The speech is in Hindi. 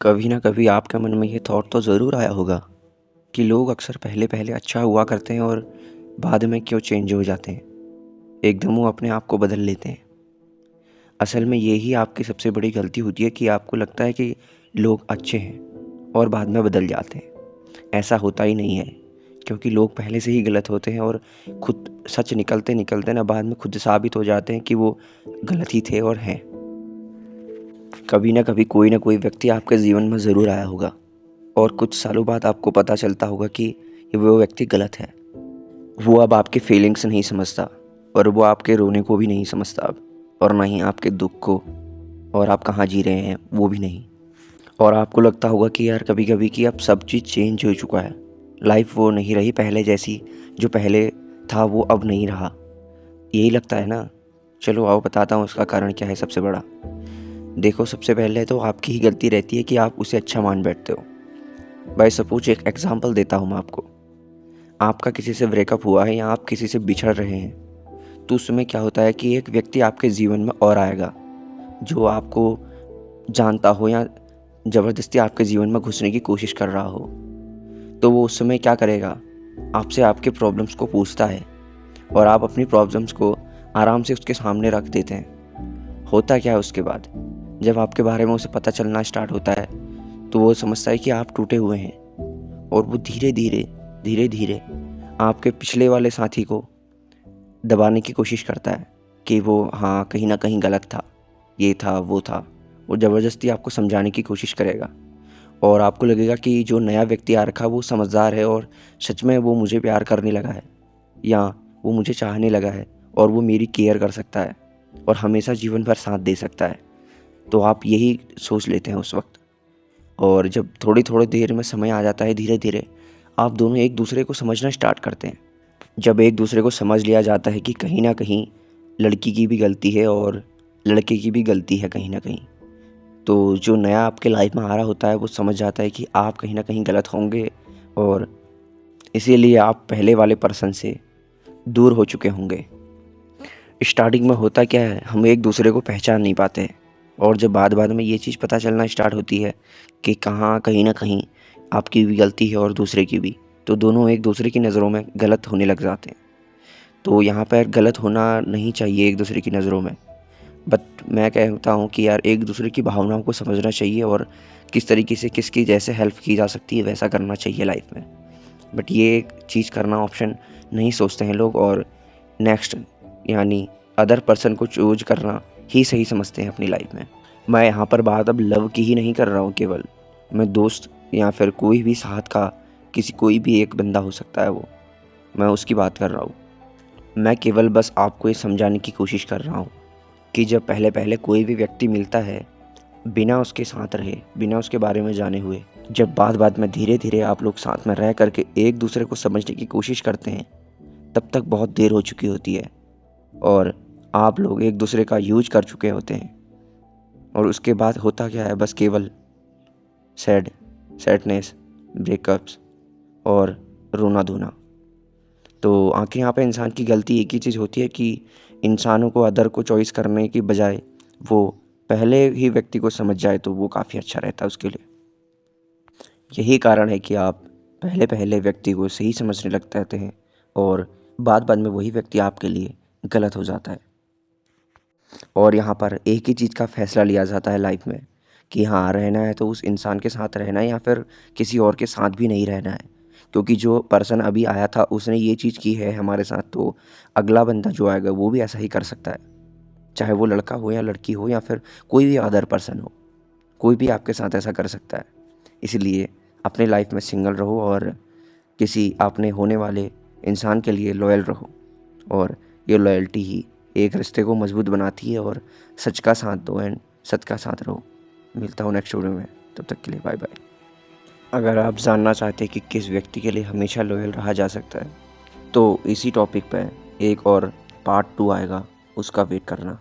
कभी ना कभी आपके मन में ये थॉट तो ज़रूर आया होगा कि लोग अक्सर पहले पहले अच्छा हुआ करते हैं और बाद में क्यों चेंज हो जाते हैं। एकदम वो अपने आप को बदल लेते हैं। असल में यही आपकी सबसे बड़ी गलती होती है कि आपको लगता है कि लोग अच्छे हैं और बाद में बदल जाते हैं। ऐसा होता ही नहीं है, क्योंकि लोग पहले से ही गलत होते हैं और खुद सच निकलते निकलते ना बाद में खुद साबित हो जाते हैं कि वो गलत ही थे और हैं। कभी ना कोई व्यक्ति आपके जीवन में ज़रूर आया होगा और कुछ सालों बाद आपको पता चलता होगा कि ये वो व्यक्ति गलत है। वो अब आपके फीलिंग्स नहीं समझता और वो आपके रोने को भी नहीं समझता अब, और ना ही आपके दुख को, और आप कहाँ जी रहे हैं वो भी नहीं। और आपको लगता होगा कि यार कभी कभी कि अब सब चीज़ चेंज हो चुका है। लाइफ वो नहीं रही पहले जैसी, जो पहले था वो अब नहीं रहा। यही लगता है ना। चलो आओ बताता हूँ उसका कारण क्या है सबसे बड़ा। देखो, सबसे पहले तो आपकी ही गलती रहती है कि आप उसे अच्छा मान बैठते हो। बाय सपोज एक एग्जांपल देता हूँ मैं आपको। आपका किसी से ब्रेकअप हुआ है या आप किसी से बिछड़ रहे हैं, तो उसमें क्या होता है कि एक व्यक्ति आपके जीवन में और आएगा जो आपको जानता हो या ज़बरदस्ती आपके जीवन में घुसने की कोशिश कर रहा हो। तो वो उस समय क्या करेगा, आपसे आपके प्रॉब्लम्स को पूछता है और आप अपनी प्रॉब्लम्स को आराम से उसके सामने रख देते हैं। होता क्या है उसके बाद, जब आपके बारे में उसे पता चलना स्टार्ट होता है तो वो समझता है कि आप टूटे हुए हैं, और वो धीरे धीरे आपके पिछले वाले साथी को दबाने की कोशिश करता है कि वो हाँ कहीं ना कहीं गलत था, ये था वो था। वो ज़बरदस्ती आपको समझाने की कोशिश करेगा और आपको लगेगा कि जो नया व्यक्ति आ रखा वो समझदार है और सच में वो मुझे प्यार करने लगा है, या वो मुझे चाहने लगा है और वो मेरी केयर कर सकता है और हमेशा जीवन भर साथ दे सकता है। तो आप यही सोच लेते हैं उस वक्त। और जब थोड़ी देर में समय आ जाता है, धीरे धीरे आप दोनों एक दूसरे को समझना स्टार्ट करते हैं। जब एक दूसरे को समझ लिया जाता है कि कहीं ना कहीं लड़की की भी गलती है और लड़के की भी गलती है कहीं ना कहीं, तो जो नया आपके लाइफ में आ रहा होता है वो समझ जाता है कि आप कहीं ना कहीं गलत होंगे, और इसीलिए आप पहले वाले पर्सन से दूर हो चुके होंगे। स्टार्टिंग में होता क्या है, हम एक दूसरे को पहचान नहीं पाते, और जब बाद बाद में ये चीज़ पता चलना स्टार्ट होती है कि कहीं ना कहीं आपकी भी गलती है और दूसरे की भी, तो दोनों एक दूसरे की नज़रों में गलत होने लग जाते हैं। तो यहाँ पर गलत होना नहीं चाहिए एक दूसरे की नज़रों में। बट मैं कहता हूँ कि यार एक दूसरे की भावनाओं को समझना चाहिए और किस तरीके से किसकी जैसे हेल्प की जा सकती है वैसा करना चाहिए लाइफ में। बट ये एक चीज़ करना ऑप्शन नहीं सोचते हैं लोग, और नेक्स्ट यानी अदर पर्सन को चूज करना ही सही समझते हैं अपनी लाइफ में। मैं यहाँ पर बात अब लव की ही नहीं कर रहा हूँ केवल, मैं दोस्त या फिर कोई भी साथ का कोई भी एक बंदा हो सकता है वो, मैं उसकी बात कर रहा हूँ। मैं केवल बस आपको ये समझाने की कोशिश कर रहा हूँ कि जब पहले पहले कोई भी व्यक्ति मिलता है बिना उसके साथ रहे, बिना उसके बारे में जाने हुए, जब बाद में धीरे धीरे आप लोग साथ में रह करके एक दूसरे को समझने की कोशिश करते हैं, तब तक बहुत देर हो चुकी होती है और आप लोग एक दूसरे का यूज कर चुके होते हैं। और उसके बाद होता क्या है, बस केवल सैडनेस, ब्रेकअप्स और रोना धोना। तो आखिर यहाँ पे इंसान की गलती एक ही चीज़ होती है कि इंसानों को अदर को चॉइस करने की बजाय वो पहले ही व्यक्ति को समझ जाए तो वो काफ़ी अच्छा रहता है उसके लिए। यही कारण है कि आप पहले पहले व्यक्ति को सही समझने लग जाते हैं और बाद में वही व्यक्ति आपके लिए गलत हो जाता है। और यहाँ पर एक ही चीज़ का फैसला लिया जाता है लाइफ में कि हाँ रहना है तो उस इंसान के साथ रहना है या फिर किसी और के साथ भी नहीं रहना है। क्योंकि जो पर्सन अभी आया था उसने ये चीज़ की है हमारे साथ, तो अगला बंदा जो आएगा वो भी ऐसा ही कर सकता है। चाहे वो लड़का हो या लड़की हो या फिर कोई भी अदर पर्सन हो, कोई भी आपके साथ ऐसा कर सकता है। इसलिए अपने लाइफ में सिंगल रहो और किसी अपने होने वाले इंसान के लिए लॉयल रहो, और ये लॉयल्टी ही एक रिश्ते को मजबूत बनाती है। और सच का साथ दो एंड सच का साथ रहो। मिलता हूँ नेक्स्ट वीडियो में, तब तक के लिए बाय बाय। अगर आप जानना चाहते हैं कि किस व्यक्ति के लिए हमेशा लॉयल रहा जा सकता है, तो इसी टॉपिक पर एक और पार्ट 2 आएगा, उसका वेट करना।